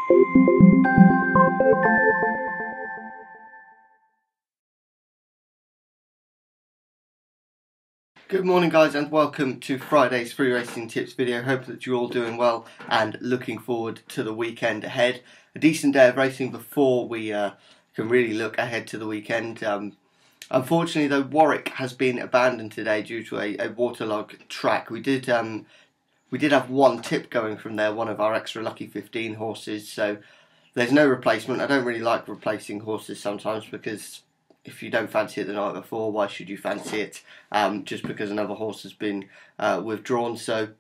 Good morning guys, and welcome to Friday's free racing tips video. Hope that you're all doing well and looking forward to the weekend ahead. A decent day of racing before we can really look ahead to the weekend. Unfortunately though, Warwick has been abandoned today due to a waterlogged track. We did have one tip going from there, one of our extra lucky 15 horses, so there's no replacement. I don't really like replacing horses sometimes, because if you don't fancy it the night before, why should you fancy it just because another horse has been withdrawn? So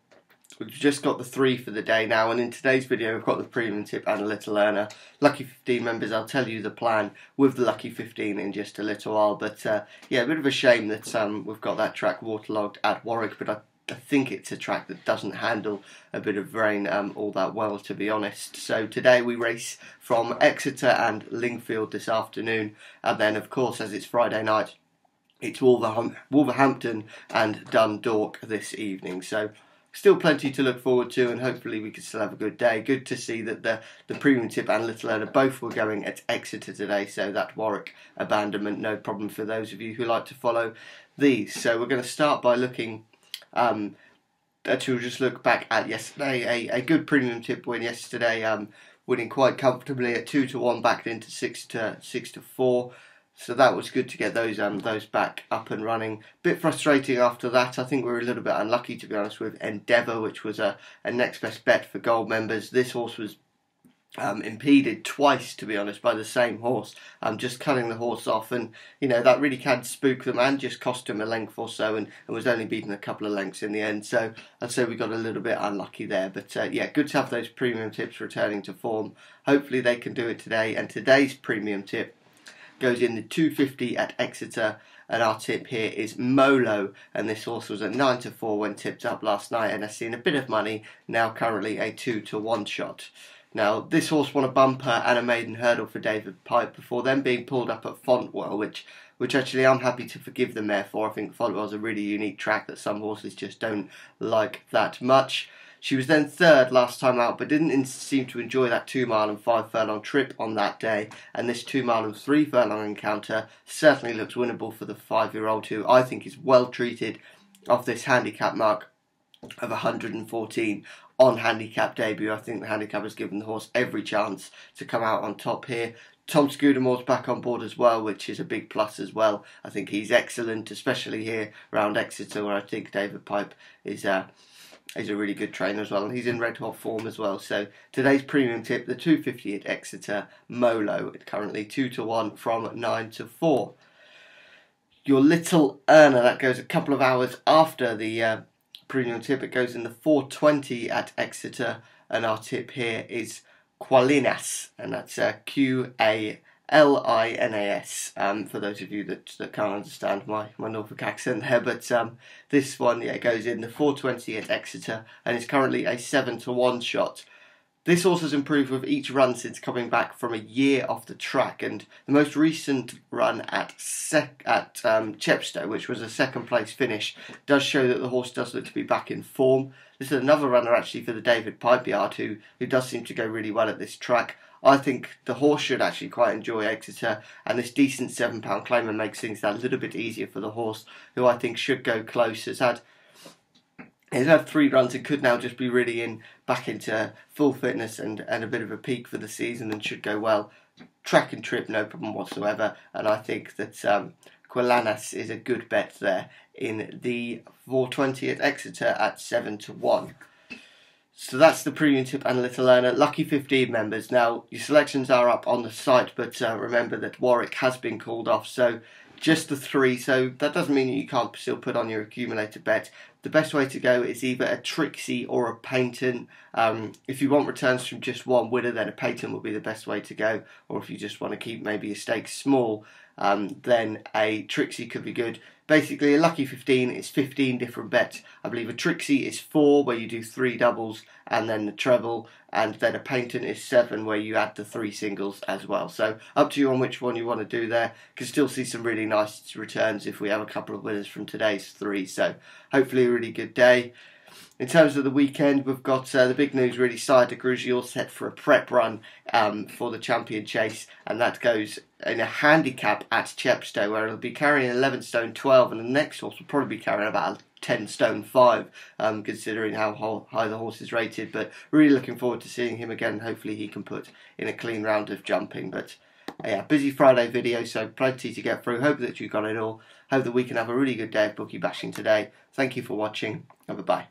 we've just got the 3 for the day now, and in today's video we've got the premium tip and a little earner. Lucky 15 members, I'll tell you the plan with the lucky 15 in just a little while, but yeah, a bit of a shame that we've got that track waterlogged at Warwick, but I think it's a track that doesn't handle a bit of rain all that well, to be honest. So today we race from Exeter and Lingfield this afternoon, and then of course, as it's Friday night, it's Wolverhampton and Dundalk this evening. So still plenty to look forward to, and hopefully we can still have a good day. Good to see that the premium tip and little earner both were going at Exeter today, so that Warwick abandonment, no problem for those of you who like to follow these. So we're going to start by looking actually, we'll just look back at yesterday. A good premium tip win yesterday, winning quite comfortably at 2-1, backed into 6-4. So that was good to get those back up and running. Bit frustrating after that. I think we were a little bit unlucky, to be honest, with Endeavour, which was a next best bet for gold members. This horse was impeded twice, to be honest, by the same horse, just cutting the horse off, and you know that really can spook them and just cost him a length or so, and was only beaten a couple of lengths in the end. So I'd say we got a little bit unlucky there, but yeah, good to have those premium tips returning to form. Hopefully they can do it today, and today's premium tip goes in the 250 at Exeter, and our tip here is Molo, and this horse was at 9-4 when tipped up last night, and has seen a bit of money, now currently a 2-1 shot. Now, this horse won a bumper and a maiden hurdle for David Pipe before then being pulled up at Fontwell, which actually I'm happy to forgive the mare for. I think Fontwell's a really unique track that some horses just don't like that much. She was then third last time out, but didn't seem to enjoy that 2 mile and 5 furlong trip on that day, and this 2 mile and 3 furlong encounter certainly looks winnable for the 5-year-old, who I think is well treated off this handicap mark of 114 on handicap debut. I think the handicap has given the horse every chance to come out on top here. Tom Scudamore's back on board as well, which is a big plus as well. I think he's excellent, especially here around Exeter, where I think David Pipe is a really good trainer as well, and he's in red hot form as well. So today's premium tip, the 250 at Exeter, Molo, currently 2-1 from 9-4. Your little earner, that goes a couple of hours after the premium tip. It goes in the 420 at Exeter, and our tip here is Qualinas, and that's Qualinas, for those of you that can't understand my Norfolk accent there. But this one, yeah, goes in the 420 at Exeter, and is currently a 7-1 shot. This horse has improved with each run since coming back from a year off the track, and the most recent run at Chepstow, which was a second place finish, does show that the horse does look to be back in form. This is another runner actually for the David Pipe yard, who does seem to go really well at this track. I think the horse should actually quite enjoy Exeter, and this decent £7 claimer makes things a little bit easier for the horse, who I think should go close. He's had 3 runs and could now just be really back into full fitness and a bit of a peak for the season, and should go well. Track and trip, no problem whatsoever, and I think that Qualinas is a good bet there in the 420 at Exeter at 7-1. So that's the premium tip and little earner. Lucky 15 members. Now, your selections are up on the site, but remember that Warwick has been called off, so just the 3, so that doesn't mean you can't still put on your accumulator bet. The best way to go is either a Trixie or a Patent. If you want returns from just one winner, then a Patent will be the best way to go, or if you just want to keep maybe your stakes small, then a Trixie could be good. Basically, a lucky 15 is 15 different bets. I believe a Trixie is 4, where you do 3 doubles and then the treble, and then a Patent is 7, where you add the 3 singles as well. So up to you on which one you want to do there. Can still see some really nice returns if we have a couple of winners from today's 3. So hopefully a really good day. In terms of the weekend, we've got the big news really. Saida Gruji all set for a prep run for the Champion Chase, and that goes in a handicap at Chepstow, where it'll be carrying 11 stone 12, and the next horse will probably be carrying about 10 stone 5, considering how high the horse is rated. But really looking forward to seeing him again. Hopefully he can put in a clean round of jumping. But yeah, busy Friday video, so plenty to get through. Hope that you got it all. Hope that we can have a really good day of bookie bashing today. Thank you for watching, and bye-bye.